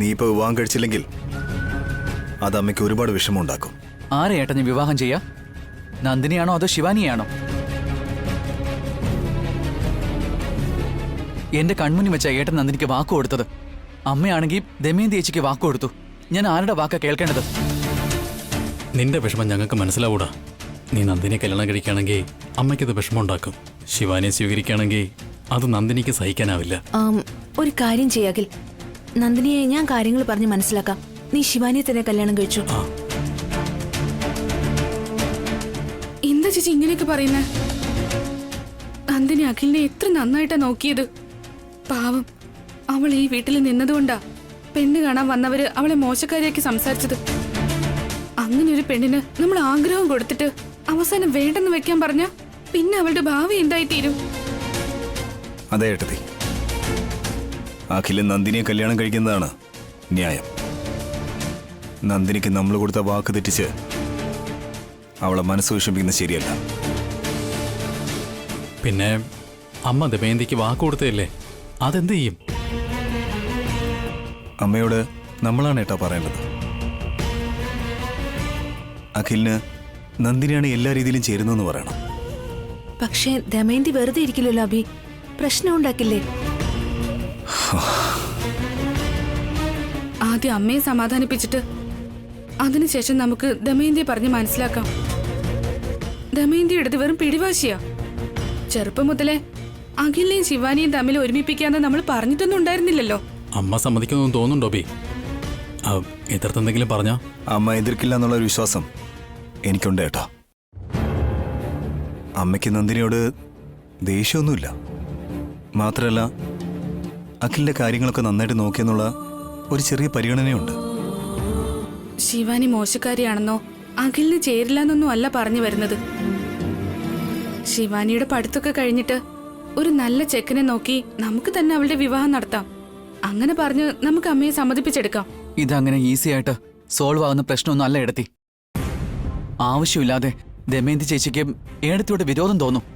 നീ ഇപ്പൊ വിവാഹം കഴിച്ചില്ലെങ്കിൽ അത് അമ്മയ്ക്ക് ഒരുപാട് വിഷമം ഉണ്ടാക്കും. ആരെ ഏട്ടൻ ഞാൻ വിവാഹം ചെയ്യാ? നന്ദിനിയാണോ അതോ ശിവാനിയാണോ? എന്റെ കൺമുന്നിൽ വെച്ച ഏട്ടൻ നന്ദിനിക്ക് വാക്ക് കൊടുത്തത്. അമ്മയാണെങ്കിൽ ദമയന്തി ചേച്ചിക്ക് വാക്ക് കൊടുത്തു. ഞാൻ ആരുടെ വാക്കാ കേൾക്കേണ്ടത്? നിന്റെ വിഷമം ഞങ്ങൾക്ക് മനസ്സിലാവൂടാ. നീ നന്ദിനെ കല്യാണം കഴിക്കുകയാണെങ്കിൽ അമ്മയ്ക്കത് വിഷമം ഉണ്ടാക്കും. ശിവാനിയെ സ്വീകരിക്കുകയാണെങ്കിൽ അത് നന്ദിനിക്ക് സഹിക്കാനാവില്ല. ഒരു കാര്യം ചെയ്യാകിൽ, നന്ദിനിയെ ഞാൻ കാര്യങ്ങൾ പറഞ്ഞ് മനസ്സിലാക്കാം. നീ ശിവാനിയെ തന്നെ കല്യാണം കഴിച്ചു. എന്താ ചേച്ചി ഇങ്ങനെയൊക്കെ പറയുന്നേ? നന്ദിനി അഖിലിനെ എത്ര നന്നായിട്ടാ നോക്കിയത്. പാവം, അവൾ ഈ വീട്ടിൽ നിന്നതുകൊണ്ടാ പെണ്ണ് കാണാൻ വന്നവര് അവളെ മോശക്കാരിയാക്കി സംസാരിച്ചത്. അങ്ങനെ ഒരു പെണ്ണിന് നമ്മൾ ആഗ്രഹം കൊടുത്തിട്ട് അവസാനം വേണ്ടെന്ന് വെക്കാൻ പറഞ്ഞ പിന്നെ അവളുടെ ഭാവി എന്തായിത്തീരും? അതെ ഏട്ടത്തി, അഖിലൻ നന്ദിനിയെ കല്യാണം കഴിക്കുന്നതാണ് ന്യായം. നന്ദിനിക്ക് നമ്മൾ കൊടുത്ത വാക്ക് തെറ്റിച്ച് അവളെ മനസ്സ് വിഷമിക്കുന്നത് ശരിയല്ല. പിന്നെ അമ്മ ദമയന്തിക്ക് വാക്ക് കൊടുത്തതല്ലേ, അതെന്ത് ചെയ്യും? അമ്മയോട് നമ്മളാണ് ഏട്ടാ പറയേണ്ടത്. അഖിലിന് നന്ദിനിയാണ് എല്ലാ രീതിയിലും ചേരുന്നെന്ന് പറയണം. പക്ഷേ ദമയന്തി വെറുതെ ഇരിക്കില്ലല്ലോ അഭി, പ്രശ്നം ഉണ്ടാക്കില്ലേ? ആദ്യം അമ്മയെ സമാധാനിപ്പിച്ചിട്ട് അതിനുശേഷം നമുക്ക് ദമയന്തിയെ പറഞ്ഞ് മനസ്സിലാക്കാം. ദമയന്തി എടുത്ത് വെറും പിടിവാശിയാ. ചെറുപ്പം മുതലേ അഖിലിനെയും ശിവാനിയും തമ്മിൽ ഒരുമിപ്പിക്കാന്ന് നമ്മൾ പറഞ്ഞിട്ടൊന്നും ഉണ്ടായിരുന്നില്ലല്ലോ. അമ്മ സമ്മതിക്കുന്നൊന്നും തോന്നുന്നുണ്ടോ ബി? എതിർത്തെന്തെങ്കിലും പറഞ്ഞാ? അമ്മ എതിർക്കില്ല എന്നുള്ളൊരു വിശ്വാസം എനിക്കുണ്ട് ഏട്ടാ. അമ്മയ്ക്ക് നന്ദിനിയോട് ദേഷ്യമൊന്നുമില്ല. മാത്രമല്ല അഖിലിന്റെ കാര്യങ്ങളൊക്കെ നന്നായിട്ട് നോക്കിയെന്നുള്ള ഒരു ചെറിയ പരിഗണനയുണ്ട്. ശിവാനി മോശക്കാരിയാണെന്നോ അഖിലിന് ചേരില്ല എന്നൊന്നും അല്ല പറഞ്ഞു വരുന്നത്. ശിവാനിയുടെ പഠിത്തമൊക്കെ കഴിഞ്ഞിട്ട് ഒരു നല്ല ചെക്കനെ നോക്കി നമുക്ക് തന്നെ അവളുടെ വിവാഹം നടത്താം. അങ്ങനെ പറഞ്ഞ് നമുക്ക് അമ്മയെ സമ്മതിപ്പിച്ചെടുക്കാം. ഇതങ്ങനെ ഈസി ആയിട്ട് സോൾവ് ആകുന്ന പ്രശ്നമൊന്നും അല്ല ഏടത്തി. ആവശ്യമില്ലാതെ ദമയന്തി ചേച്ചിക്ക് ഏടത്തിയോട് വിരോധം തോന്നും.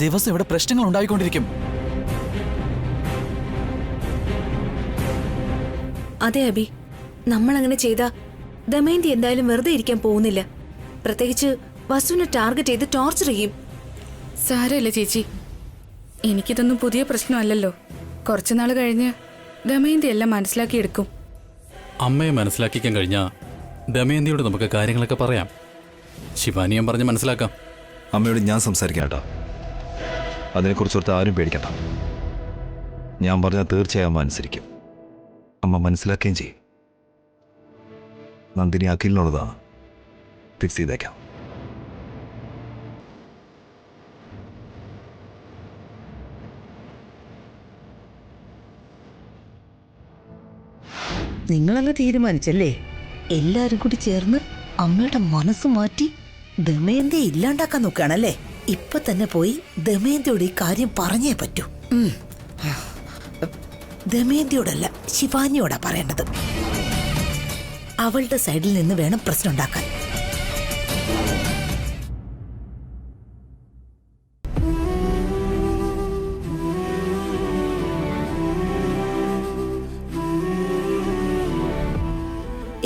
ദിവസം ഇവിടെ പ്രശ്നങ്ങൾ ഉണ്ടായിക്കൊണ്ടിരിക്കും. അതെ അഭി, നമ്മൾ അങ്ങനെ ചെയ്താ ദമയന്തി എന്തായാലും വെറുതെ ഇരിക്കാൻ പോകുന്നില്ല. പ്രത്യേകിച്ച് വസുവിനെ ടാർഗറ്റ് ചെയ്ത് ടോർച്ചർ ചെയ്യും. സാരമില്ല ചേച്ചി, എനിക്കിതൊന്നും പുതിയ പ്രശ്നമല്ലല്ലോ. കുറച്ചുനാൾ കഴിഞ്ഞ് ദമയന്തി എല്ലാം മനസ്സിലാക്കിയെടുക്കും. അമ്മയെ മനസ്സിലാക്കിക്കാൻ കഴിഞ്ഞാൽ ദമയന്തിയോട് നമുക്ക് കാര്യങ്ങളൊക്കെ പറയാം. ശിവാനിയും പറഞ്ഞ് മനസ്സിലാക്കാം. അമ്മയോട് ഞാൻ സംസാരിക്കാം കേട്ടോ. അതിനെക്കുറിച്ചോർത്ത് ആരും പേടിക്കണ്ട. ഞാൻ പറഞ്ഞാൽ തീർച്ചയായും അമ്മ അനുസരിക്കും. അമ്മ മനസ്സിലാക്കുകയും ചെയ്യും. നന്ദിനി അഖിലിനുള്ളതാണ്. ഫിക്സ് ചെയ്തേക്കാം. നിങ്ങളങ്ങ് തീരുമാനിച്ചല്ലേ? എല്ലാരും കൂടി ചേർന്ന് അമ്മയുടെ മനസ്സ് മാറ്റി ദമയന്തിയെ ഇല്ലാണ്ടാക്കാൻ നോക്കുകയാണല്ലേ? ഇപ്പൊ തന്നെ പോയി ദമയന്തിയോട് ഈ കാര്യം പറഞ്ഞേ പറ്റൂ. ദമയന്തിയോടല്ല, ശിവാനിയോടാ പറയേണ്ടത്. അവളുടെ സൈഡിൽ നിന്ന് വേണം പ്രശ്നം ഉണ്ടാക്കാൻ.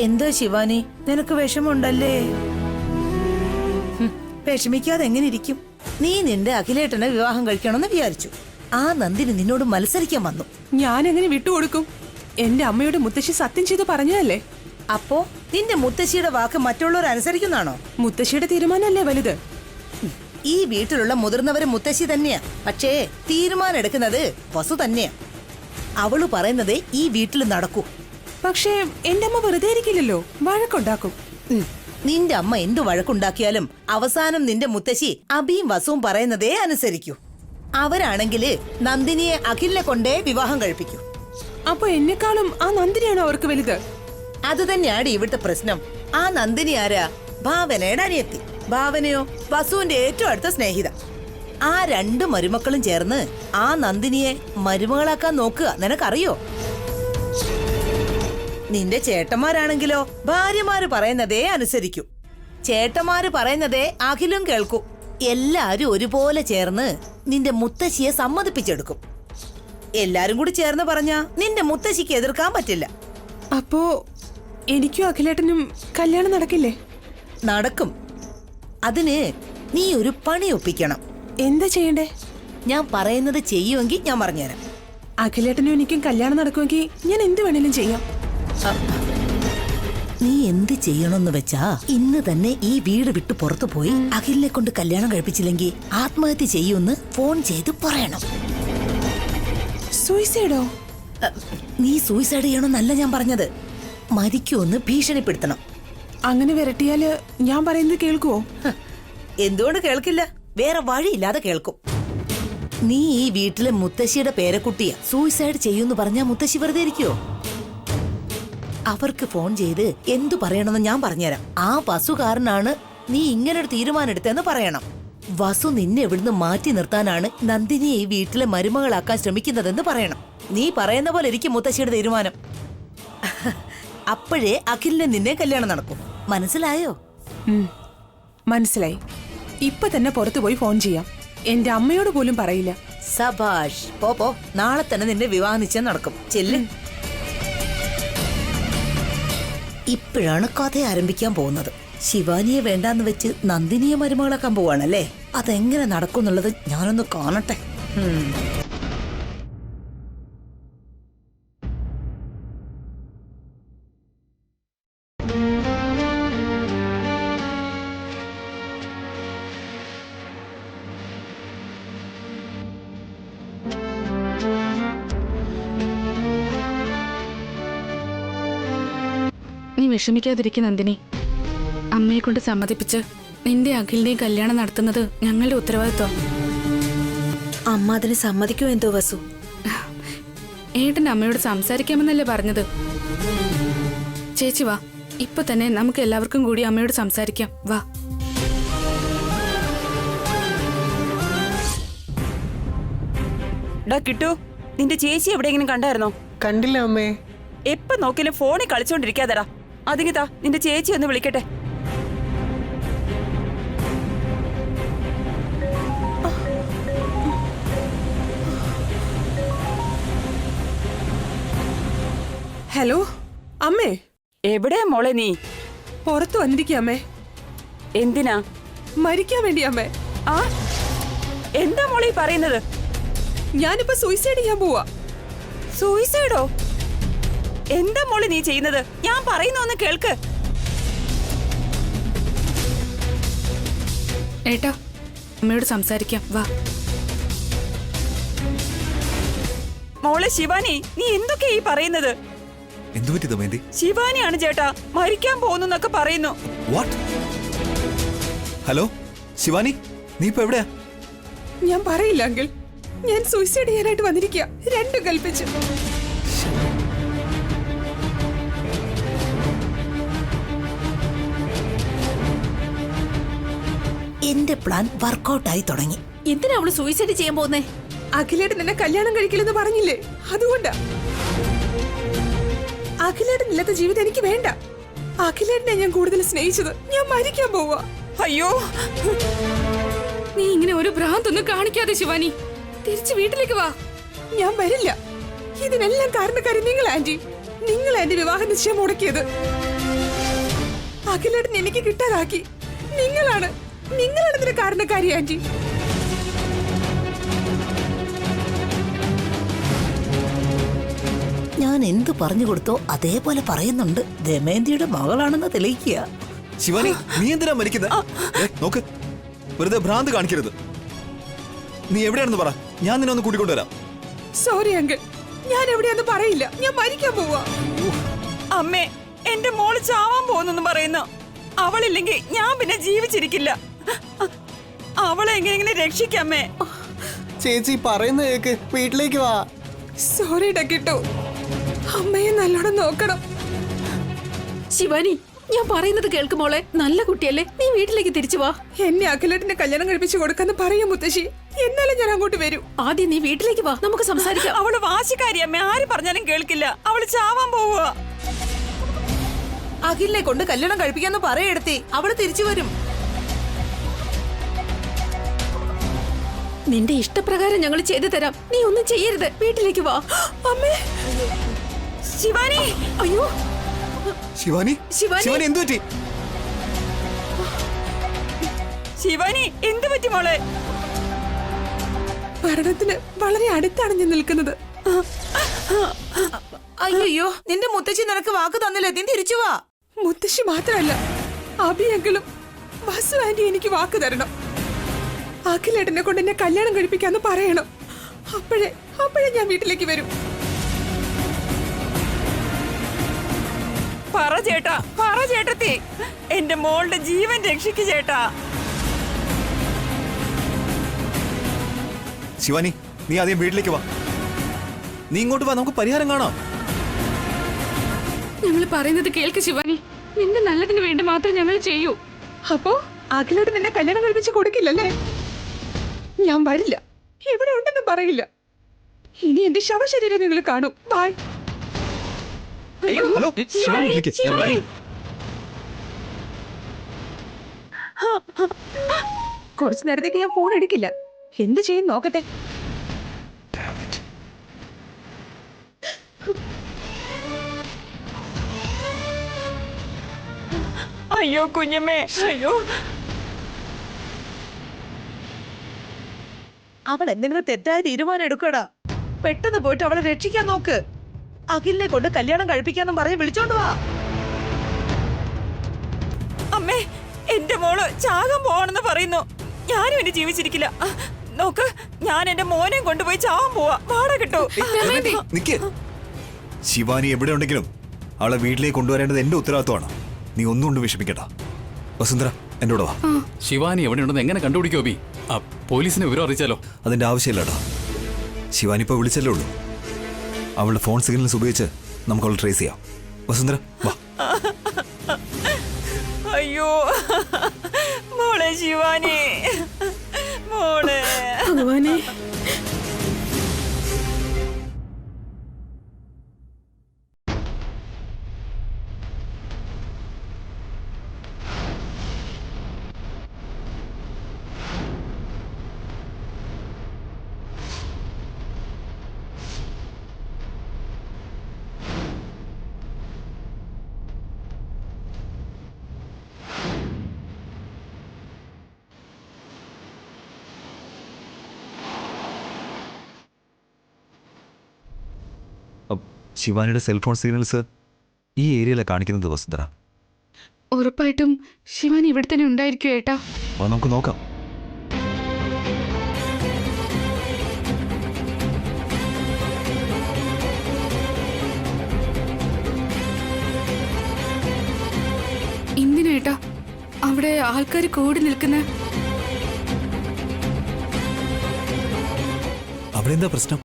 എന്താ ശിവാനി, നിനക്ക് വിഷമുണ്ടല്ലേ? വിഷമിക്കാതെ എങ്ങനെ ഇരിക്കും? നീ നിന്റെ അഖിലേട്ടനെ വിവാഹം കഴിക്കണമെന്ന് വിചാരിച്ചു. ആ നന്ദിനി നിന്നോട് മത്സരിക്കാൻ വന്നു. ഞാൻ എങ്ങനെ വിട്ടുകൊടുക്കും? എന്റെ അമ്മയോട് മുത്തശ്ശി സത്യം ചെയ്ത് പറഞ്ഞതല്ലേ. അപ്പോ നിന്റെ മുത്തശ്ശിയുടെ വാക്ക് മറ്റുള്ളവർ അനുസരിക്കുന്നാണോ? മുത്തശ്ശിയുടെ തീരുമാനമല്ലേ വലുത്. ഈ വീട്ടിലുള്ള മുതിർന്നവര് മുത്തശ്ശി തന്നെയാ. പക്ഷേ തീരുമാനം എടുക്കുന്നത് വസു തന്നെയാ. അവള് പറയുന്നതേ ഈ വീട്ടിൽ നടക്കൂ. പക്ഷേ എന്റെ അമ്മ വെറുതെ ഇരിക്കില്ലല്ലോ, വഴക്കുണ്ടാക്കും. നിന്റെ അമ്മ എന്തു വഴക്കുണ്ടാക്കിയാലും അവസാനം നിന്റെ മുത്തശ്ശി അബിയും വസുവും പറയുന്നതേ അനുസരിക്കൂ. അവരാണെങ്കില് നന്ദിനിയെ അഖിലിനെ കൊണ്ടേ വിവാഹം കഴിപ്പിക്കൂ. അപ്പൊ എന്നെക്കാളും ആ നന്ദിനിയാണോ അവർക്ക് വലുത്? അത് തന്നെയാണ് ഇവിടുത്തെ പ്രശ്നം. ആ നന്ദിനി ആരാ? ഭാവനയുടെ അനിയത്തി. ഭാവനയോ വസുവിന്റെ ഏറ്റവും അടുത്ത സ്നേഹിത. ആ രണ്ട് മരുമക്കളും ചേർന്ന് ആ നന്ദിനിയെ മരുമകളാക്കാൻ നോക്കുക. നിനക്കറിയോ? നിന്റെ ചേട്ടന്മാരാണെങ്കിലോ ഭാര്യമാര് പറയുന്നതേ അനുസരിക്കൂ. ചേട്ടന്മാര് പറയുന്നതേ അഖിലും കേൾക്കൂ. എല്ലാരും ഒരുപോലെ ചേർന്ന് നിന്റെ മുത്തശ്ശിയെ സമ്മതിപ്പിച്ചെടുക്കും. എല്ലാരും കൂടി ചേർന്ന് പറഞ്ഞാ നിന്റെ മുത്തശ്ശിക്ക് എതിർക്കാൻ പറ്റില്ല. അപ്പോ എനിക്കും അഖിലേട്ടനും കല്യാണം നടക്കില്ലേ? നടക്കും. അതിന് നീ ഒരു പണി ഒപ്പിക്കണം. എന്താ ചെയ്യണ്ടേ? ഞാൻ പറയുന്നത് ചെയ്യുമെങ്കിൽ ഞാൻ പറഞ്ഞുതരാം. അഖിലേട്ടനും എനിക്കും കല്യാണം നടക്കുമെങ്കിൽ ഞാൻ എന്ത് വേണേലും ചെയ്യാം. നീ എന്ത് ചെയ്യണമെന്ന് വെച്ചാ ഇന്ന് തന്നെ ഈ വീട് വിട്ട് പുറത്തു പോയി അഖിലിനെ കൊണ്ട് കല്യാണം കഴിപ്പിച്ചില്ലെങ്കിൽ ആത്മഹത്യ ചെയ്യുമെന്ന് ഫോൺ ചെയ്ത് പറയണം. സൂയിസൈഡോ? നീ സൂയിസൈഡ് ചെയ്യണമെന്നല്ല ഞാൻ പറഞ്ഞത്, മരിക്കുമെന്ന് ഭീഷണിപ്പെടുത്തണം. അങ്ങനെ വിരട്ടിയാല് ഞാൻ പറയുന്നത് കേൾക്കുവോ? എന്തുകൊണ്ട് കേൾക്കില്ല? വേറെ വഴിയില്ലാതെ കേൾക്കും. നീ ഈ വീട്ടിലെ മുത്തശ്ശിയുടെ പേരക്കുട്ടിയാ. സൂയിസൈഡ് ചെയ്യുമെന്ന് പറഞ്ഞാ മുത്തശ്ശി വെറുതെ ഇരിക്കുവോ? അവർക്ക് ഫോൺ ചെയ്ത് എന്തു പറയണമെന്ന് ഞാൻ പറഞ്ഞുതരാം. ആ വസുകാരനാണ് നീ ഇങ്ങനൊരു തീരുമാനം എടുത്തെന്ന് പറയണം. വസു നിന്നെ ഇവിടുന്ന് മാറ്റി നിർത്താനാണ് നന്ദിനിയെ ഈ വീട്ടിലെ മരുമകളാക്കാൻ ശ്രമിക്കുന്നതെന്ന് പറയണം. നീ പറയുന്ന പോലെ ഇരിക്കും മുത്തശ്ശിയുടെ തീരുമാനം. അപ്പോഴേ അഖിലിനെ നിന്നെ കല്യാണം നടക്കും. മനസ്സിലായോ? മനസ്സിലായി. ഇപ്പൊ തന്നെ പുറത്തു പോയി ഫോൺ ചെയ്യാം. എന്റെ അമ്മയോട് പോലും പറയില്ല. സബാഷ്. പോ. നാളെ തന്നെ നിന്റെ വിവാഹ നിശ്ചയം നടക്കും. ചെല്ല്. ഇപ്പോഴാണ് കഥ ആരംഭിക്കാൻ പോകുന്നത്. ശിവാനിയെ വേണ്ടാന്ന് വെച്ച് നന്ദിനിയെ മരുമകളാക്കാൻ പോവാണല്ലേ? അതെങ്ങനെ നടക്കുന്നുള്ളത് ഞാനൊന്ന് കാണട്ടെ. നീ വിഷമിക്കാതിരിക്കും നന്ദിനി. അമ്മയെ കൊണ്ട് സമ്മതിപ്പിച്ച് നിന്റെ അഖിലിനെയും കല്യാണം നടത്തുന്നത് ഞങ്ങളുടെ ഉത്തരവാദിത്വം. അമ്മ അതിന് സമ്മതിക്കോ എന്തോ വസു? ഏട്ടൻ അമ്മയോട് സംസാരിക്കാമെന്നല്ലേ പറഞ്ഞത്? ചേച്ചി വാ, ഇപ്പൊ തന്നെ നമുക്ക് എല്ലാവർക്കും കൂടി അമ്മയോട് സംസാരിക്കാം. വാ. കിട്ടു, നിന്റെ ചേച്ചി എവിടെയെങ്കിലും കണ്ടായിരുന്നോ? കണ്ടില്ല അമ്മേ. എപ്പോ നോക്കിയാലും ഫോണിൽ കളിച്ചോണ്ടിരിക്കാതടാ. അതിങ്ങിതാ നിന്റെ ചേച്ചി ഒന്ന് വിളിക്കട്ടെ. ഹലോ അമ്മേ. എവിടെയാ മോളെ നീ? പുറത്തു വന്നിരിക്കുക അമ്മേ. എന്തിനാ? മരിക്കാൻ വേണ്ടി അമ്മേ. ആ, എന്താ മോളെ ഈ പറയുന്നത്? ഞാനിപ്പോ സൂയിസൈഡ് ചെയ്യാൻ പോവാ. സൂയിസൈഡോ? എന്താ മോളെ നീ ചെയ്യുന്നത്? ഞാൻ പറയുന്നൊന്ന് കേൾക്ക്. ഏട്ടാ, അമ്മയോട് സംസാരിക്കാം. വാ. മോളെ ശിവാനി, നീ എന്തൊക്കെയാ ഈ പറയുന്നത്? എന്തു പറ്റി ദമയന്തി? ശിവാനിയാണ് ചേട്ടാ മരിക്കാൻ പോകുന്നൊക്കെ പറയുന്നു. വാട്ട്? ഹലോ ശിവാനി, നീ ഇപ്പൊ എവിടെയാ? ഞാൻ പറയില്ല അങ്കിൾ. ഞാൻ സൂയിസൈഡ് ചെയ്യാനായിട്ട് വന്നിരിക്കുക. രണ്ടും കൽപ്പിച്ച്. എന്റെ പ്ലാൻ വർക്കൗട്ടായി തുടങ്ങി. എന്തിനാ അവള് സൂയിസൈഡ് ചെയ്യാൻ പോകുന്നേ? അഖിലേട്ടൻ എന്നെ കല്യാണം കഴിക്കില്ലെന്ന് പറഞ്ഞില്ലേ? അതുകൊണ്ടാ. അഖിലേട്ടൻ ഇല്ലാത്ത ജീവിതം എനിക്ക് വേണ്ട. അഖിലേട്ടനെ ഞാൻ കൂടുതൽ സ്നേഹിച്ചത്. ഞാൻ മരിക്കാൻ പോവാ. അയ്യോ, നീ ഇങ്ങനെ ഒരു ഭ്രാന്തൊന്നും കാണിക്കാതെ ശിവാനി. തിരിച്ച് വീട്ടിലേക്ക് വാ. ഞാൻ വരില്ല. ഇതിനെല്ലാം കാരണക്കാരി നിങ്ങൾ ആന്റി. നിങ്ങൾ എന്റെ വിവാഹ നിശ്ചയം മുടക്കിയത്. അഖിലേട്ടൻ എനിക്ക് കിട്ടാതാക്കി. നിങ്ങളാണ് ഇതിന് കാരണക്കാരി ആന്റി. ഞാൻ എന്ത് പറഞ്ഞു കൊടുത്തോ അതേപോലെ പറയുന്നുണ്ട്. ദമയന്തിയുടെ മകളാണെന്ന് തെളിയിക്കുക. ശിവാനി, നീ എന്തിനാ മരിക്കുന്നത്? നോക്ക്, വെറുതെ ഭ്രാന്ത് കാണിക്കരുത്. നീ എവിടെയാണെന്ന് പറ, ഞാൻ നിന്നെ ഒന്ന് കൂട്ടിക്കൊണ്ടുവരാം. സോറി അങ്കിൾ, ഞാൻ എവിടെയാന്ന് പറയില്ല. ഞാൻ മരിക്കാൻ പോവാ. അമ്മേ, എന്റെ മോള് ചാവാൻ പോകുന്നു പറയുന്നു. അവളില്ലെങ്കിൽ ഞാൻ പിന്നെ ജീവിച്ചിരിക്കില്ല. അവളെ എങ്ങനെ രക്ഷിക്കാമേ? ചേച്ചി പറയുന്ന കേക്ക്, വീട്ടിലേക്ക് വാ. സോറി കിട്ടു. അമ്മയെ നല്ലോണം നോക്കണം. ശിവാനി, ഞാൻ പറയുന്നത് കേൾക്കുമോളെ. നല്ല കുട്ടിയല്ലേ, നീ വീട്ടിലേക്ക് തിരിച്ചു വാ. എന്നെ അഖിലേട്ടന്റെ കല്യാണം കഴിപ്പിച്ച് കൊടുക്കാന്ന് പറയാ മുത്തശ്ശി. എന്നാലും ഞാൻ അങ്ങോട്ട് വരൂ. ആദ്യം നീ വീട്ടിലേക്ക് വാ, നമുക്ക് സംസാരിക്കാം. അവള് വാശിക്കാരി അമ്മ, ആര് പറഞ്ഞാലും കേൾക്കില്ല. അവള് ചാവാൻ പോവുക. അഖിലിനെ കൊണ്ട് കല്യാണം കഴിപ്പിക്കാന്ന് പറയെടുത്തി. അവള് തിരിച്ചു വരും. നിന്റെ ഇഷ്ടപ്രകാരം ഞങ്ങൾ ചെയ്തു തരാം. നീ ഒന്നും ചെയ്യരുത്. വീട്ടിലേക്ക് വാ. അമ്മേ, ശിവാനി അയ്യോ ശിവാനി ശിവാനി! ശിവാനി എന്തു പറ്റി? ശിവാനി എന്ത് പറ്റി മോളെ? മരണത്തിന് വളരെ അടുത്താണ് ഞാൻ നിൽക്കുന്നത്. അയ്യോ നിന്റെ മുത്തശ്ശി നിനക്ക് വാക്ക് തന്നില്ല, നീ തിരിച്ചു വാ. മുത്തശ്ശി മാത്രമല്ല, അഭിയെങ്കിലും വസു ആന്റി എനിക്ക് വാക്ക് തരണം. അഖിലേട്ടനെ കൊണ്ട് എന്നെ കല്യാണം കഴിപ്പിക്കാന്ന് പറയണം. അപ്പോഴേ ഞാൻ വീട്ടിലേക്ക് വരും. പറ ചേട്ടാ, പറ ചേട്ടത്തി, എന്റെ മോളുടെ ജീവൻ രക്ഷിക്കു ചേട്ടാ. ശിവാനി നീ ആദ്യം വീട്ടിലേക്ക് വാ. നീ ഇങ്ങോട്ട് വാ, നമുക്ക് പരിഹാരം കാണാം. ഞങ്ങൾ പറയുന്നത് കേൾക്ക് ശിവാനി. നിന്റെ നല്ലതിന് വേണ്ടി മാത്രം ഞങ്ങൾ ചെയ്യൂ. അപ്പോ അഖിലേട്ടൻ എന്നെ കല്യാണം കഴിപ്പിച്ച് കൊടുക്കില്ലല്ലേ? ഞാൻ വരില്ല, ഇവിടെ ഉണ്ടെന്ന് പറയില്ല. ഇനി എന്റെ ശവശരീരം നിങ്ങൾ കാണും. ബൈ. ഹലോ ശിവാനി, നിൽക്ക്. കുറച്ചു നേരത്തേക്ക് ഞാൻ ഫോൺ എടുക്കില്ല. എന്ത് ചെയ്യും നോക്കട്ടെ. അയ്യോ കുഞ്ഞമ്മേ, അയ്യോ. അവൾ എന്തെങ്കിലും തെറ്റായ തീരുമാനം എടുക്കടാ. പെട്ടെന്ന് പോയിട്ട് അവളെ രക്ഷിക്കാൻ നോക്ക്. അഖിലിനെ കൊണ്ട് കല്യാണം കഴിപ്പിക്കാന്നും പറഞ്ഞ് വിളിച്ചോണ്ട് വാ. അമ്മേ, എന്റെ മോള് ചാകാൻ പോവാണെന്ന് പറയുന്നു. ഞാനും എന്നെ ജീവിച്ചിരിക്കില്ല. നോക്ക്, ഞാൻ എന്റെ മോനെ കൊണ്ടുപോയി ചാവാൻ പോവാ. വാടക കിട്ടൂ. നിക്ക്. ശിവാനി എവിടെ ഉണ്ടെങ്കിലും അവളെ വീട്ടിലേക്ക് കൊണ്ടുവരേണ്ടത് എന്റെ ഉത്തരവാദിത്വമാണ്. നീ ഒന്നും കൊണ്ട് വിഷമിക്കണ്ട. വസുന്ധര എന്റെ കൂടെ വാ. ശിവാനി എവിടെയുണ്ടെന്ന് എങ്ങനെ കണ്ടുപിടിക്കോ ബി? പോലീസിനെ വിവരം അറിയിച്ചാലോ? അതിന്റെ ആവശ്യമില്ലടാ. ശിവാനി ഇപ്പൊ വിളിച്ചല്ലേ ഉള്ളൂ. അവളുടെ ഫോൺ സിഗ്നൽസ് ഉപയോഗിച്ച് നമുക്ക് അവളെ ട്രേസ് ചെയ്യാം. വസുന്ധര വാ. അയ്യോ മോളെ ശിവാനി, മോളെ. ഭഗവാനെ, ശിവാനിയുടെ സെൽഫോൺ സിഗ്നൽസ് ഈ ഏരിയയിലാണ് കാണിക്കുന്നത്. വസുന്ധര, ഉറപ്പായിട്ടും ശിവാനി ഇവിടെ തന്നെ ഉണ്ടായിരിക്കും ഏട്ടാ. അപ്പോൾ നമുക്ക് നോക്കാം. എന്തിനേട്ടാ അവിടെ ആൾക്കാർ കൂടി നിൽക്കുന്ന? അവിടെ എന്താ പ്രശ്നം?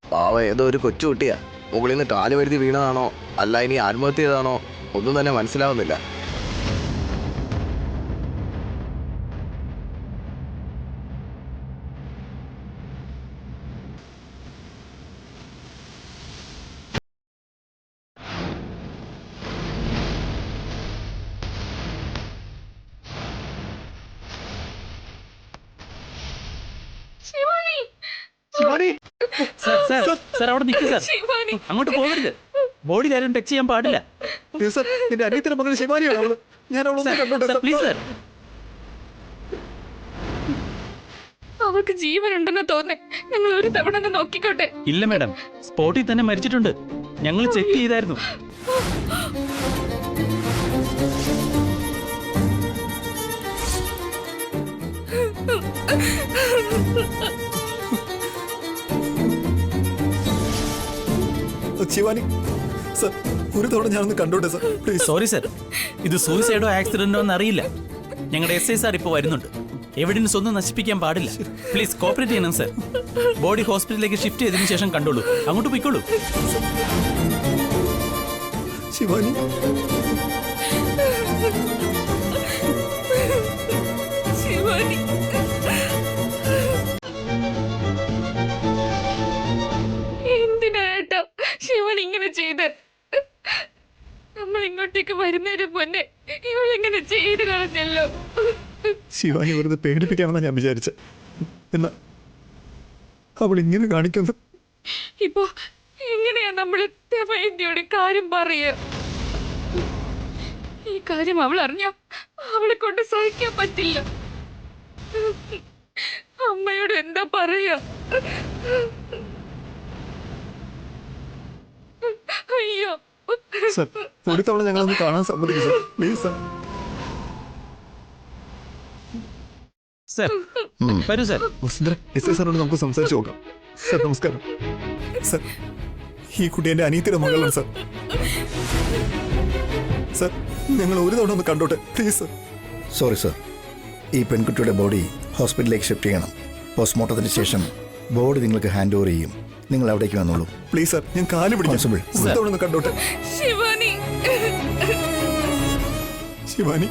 ഏതോ ഒരു കൊച്ചുകുട്ടിയാ. മുകളിൽ നിന്ന് കാല് വരുതി വീണതാണോ അല്ല ഇനി ആത്മഹത്യ ചെയ്താണോ ഒന്നും തന്നെ മനസ്സിലാവുന്നില്ല. അവിടെ നിൽക്കുക സാർ. അങ്ങോട്ട് പോകരുത്. ബോഡി ആരും ടച്ച് ചെയ്യാൻ പാടില്ല. നിന്റെ അനിയത്തിന്റെ മകൾ ശിവാനിയാണ്. ഞാൻ പ്ലീസ് സാർ. അവർക്ക് ജീവനുണ്ടെന്ന് തോന്നേ. ഞങ്ങൾ ഒരു തവണ ഒന്ന് നോക്കിക്കോട്ടെ. ഇല്ല മാഡം, സ്പോട്ടിൽ തന്നെ മരിച്ചിട്ടുണ്ട്. ഞങ്ങൾ ചെക്ക് ചെയ്തായിരുന്നു. ശിവാനി സർ, ഒരു തവണ ഞാനൊന്ന് കണ്ടോട്ടെ സർ, പ്ലീസ്. സോറി സാർ, ഇത് സൂയിസൈഡോ ആക്സിഡന്റോ എന്ന് അറിയില്ല. ഞങ്ങളുടെ SI സാർ ഇപ്പോൾ വരുന്നുണ്ട്. എവിഡൻസ് ഒന്നും നശിപ്പിക്കാൻ പാടില്ല. പ്ലീസ് കോപ്പറേറ്റ് ചെയ്യണം സാർ. ബോഡി ഹോസ്പിറ്റലിലേക്ക് ഷിഫ്റ്റ് ചെയ്തതിനു ശേഷം കണ്ടോളൂ. അങ്ങോട്ട് പോയിക്കോളൂ. ശിവാനി ശിവാനി, എന്തിനാ ഏട്ടാ ശിവൻ ഇങ്ങനെ ചെയ്ത്? നമ്മൾ ഇങ്ങോട്ടേക്ക് വരുന്നതിന് മുന്നേ ഇവളിങ്ങനെ ചെയ്ത് കളഞ്ഞല്ലോ. ശിവാനി വെറുതെ പേടിപ്പിക്കാമെന്നാണ് ഞാൻ വിചാരിച്ചത്. എന്നാ അവൾ ഇങ്ങനെ കാണിക്കുന്നു. ഇപ്പോ എങ്ങനെയാ നമ്മൾ ദമയന്തിയോട് കാര്യം പറയുക? ഈ കാര്യം അവൾ അറിഞ്ഞ അവളെ കൊണ്ട് സഹിക്കാൻ പറ്റില്ല. അമ്മയോട് എന്താ പറയാ? അയ്യോ സർ, ഒരു തവണ ഞങ്ങളൊന്ന് കാണാൻ സമ്മതിക്കും സർ, പ്ലീസ് സർ. സർ വരൂ സർ. വസുന്ധര, എസ് ഐ സാറിനോട് നമുക്ക് സംസാരിച്ച് നോക്കാം. സർ നമസ്കാരം. സർ, ഈ കുട്ടി എൻ്റെ അനിയത്തിയുടെ മകളാണ് സർ. സർ, ഞങ്ങൾ ഒരു തവണ ഒന്ന് കണ്ടോട്ടെ പ്ലീസ് സർ. സോറി സർ, ഈ പെൺകുട്ടിയുടെ ബോഡി ഹോസ്പിറ്റലിലേക്ക് ഷിഫ്റ്റ് ചെയ്യണം. പോസ്റ്റ്മോർട്ടത്തിന് ശേഷം ബോഡി നിങ്ങൾക്ക് ഹാൻഡ് ഓവർ ചെയ്യും. നിങ്ങൾ അവിടേക്ക് വന്നോളൂ പ്ലീസ് സർ, ഞാൻ കാല് പിടിക്കാം. കോൺസ്റ്റബിൾ. ഒരു തവണ ഒന്ന് കണ്ടോട്ടെ. ശിവാനി, ശിവാനി,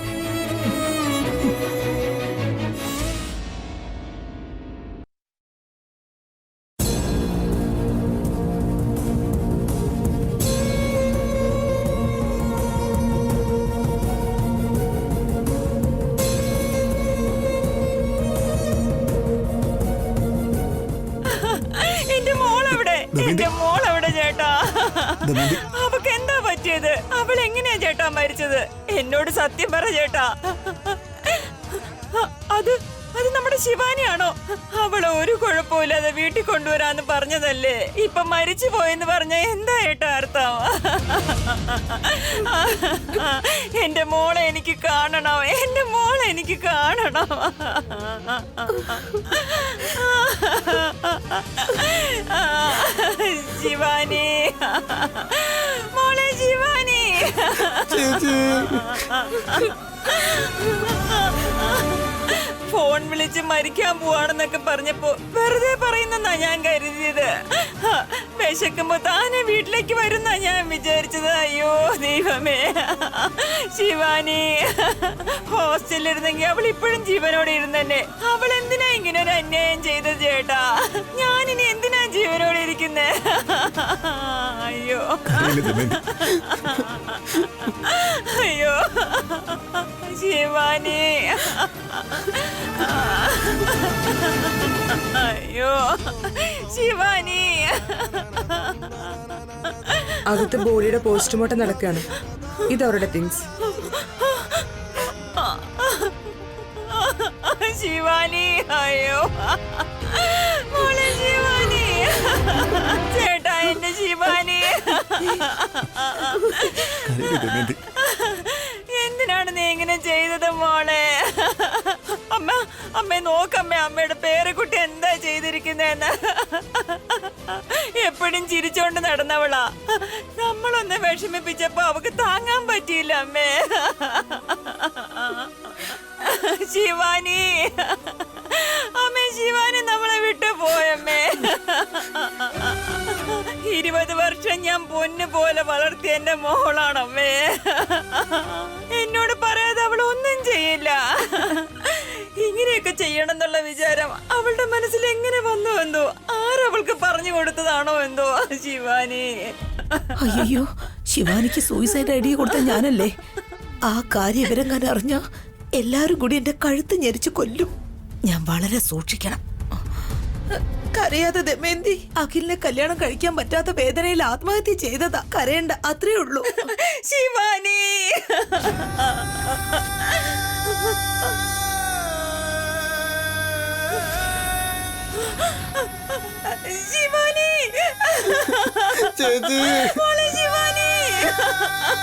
എന്റെ മോളെവിടെ? എന്റെ മോളെവിടെ ചേട്ടാ? ദമയന്തി. അവക്ക് എന്താ പറ്റിയത്? അവൾ എങ്ങനെയാ ചേട്ടാ മരിച്ചത്? എന്നോട് സത്യം പറ ചേട്ടാ. അത് അത് നമ്മുടെ ശിവാനിയാണോ? അവളെ ഒരു കുഴപ്പമില്ലാതെ വീട്ടിൽ കൊണ്ടുവരാന്ന് പറഞ്ഞതല്ലേ? ഇപ്പൊ മരിച്ചു പോയെന്ന് പറഞ്ഞ എന്താ ഏട്ടാ അർത്ഥം? എന്റെ മോളെ എനിക്ക് കാണണം, എന്റെ മോളെ എനിക്ക് കാണണം. ശിവാനി, മോളെ ശിവാനി. ഫോൺ വിളിച്ച് മരിക്കാൻ പോവാണെന്നൊക്കെ പറഞ്ഞപ്പോ വെറുതെ പറയുന്നെന്നാ ഞാൻ കരുതിയത്. വിശക്കുമ്പോ താനെ വീട്ടിലേക്ക് വരുന്നാ ഞാൻ വിചാരിച്ചത്. അയ്യോ ദൈവമേ, ശിവാനി ഹോസ്റ്റലിലിരുന്നെങ്കിൽ അവൾ ഇപ്പോഴും ജീവനോടെ ഇരുന്നെ. അവൾ എന്തിനാ ഇങ്ങനെ ഒരു അന്യായം ചെയ്തത് ചേട്ടാ? ഞാനിനി എന്തിനാ ജീവനോടെ ഇരിക്കുന്നേ? അയ്യോ അയ്യോ ശിവാനി, അയ്യോ ശിവാനി. അകത്ത് ബോഡിയുടെ പോസ്റ്റ്മോർട്ടം നടക്കുകയാണ്. ഇതവരുടെ തിങ്സ്. ശിവാനി, അയ്യോ മോളെ ശിവാനി. ചേട്ടാ എന്റെ ശിവാനി. എന്തിനാണ് നീ ഇങ്ങനെ ചെയ്തത് മോളെ? അമ്മ നോക്കമ്മേ, അമ്മയുടെ പേരക്കുട്ടി എന്താ ചെയ്തിരിക്കുന്നേന്ന്. എപ്പോഴും ചിരിച്ചോണ്ട് നടന്നവളാ. നമ്മളൊന്ന് വിഷമിപ്പിച്ചപ്പോ അവക്ക് താങ്ങാൻ പറ്റിയില്ല അമ്മേ. ശിവാനി, അമ്മേ ശിവാനി നമ്മളെ വിട്ടു പോയമ്മേ. 20 വർഷം ഞാൻ പൊന്നു പോലെ വളർത്തിയ എന്റെ മോളാണമ്മേ. എന്നോട് പറയാതെ അവൾ ഒന്നും ചെയ്യില്ല. ഇങ്ങനെയൊക്കെ ചെയ്യണം എന്നുള്ള വിചാരം അവളുടെ മനസ്സിൽ എങ്ങനെ വന്നു എന്തോ? ആരവൾക്ക് പറഞ്ഞു കൊടുത്തതാണോ എന്തോ? ശിവാനി, അയ്യോ, ശിവാനിക്ക് സൂയിസൈഡ് ഐഡിയ കൊടുത്ത ഞാനല്ലേ? ആ കാര്യം ഇവരെങ്ങനെ അറിഞ്ഞ എല്ലാരും കൂടി എന്റെ കഴുത്ത് ഞെരിച്ച് കൊല്ലും. ഞാൻ വളരെ സൂക്ഷിക്കണം. കരയാതെ ദമയന്തി, അഖിലിനെ കല്യാണം കഴിക്കാൻ പറ്റാത്ത വേദനയിൽ ആത്മഹത്യ ചെയ്തതാ. കരയണ്ട, അത്രേ ഉള്ളൂ. ശിവാനി, ശിവാനി, ചേച്ചി. മോളെ ശിവാനി.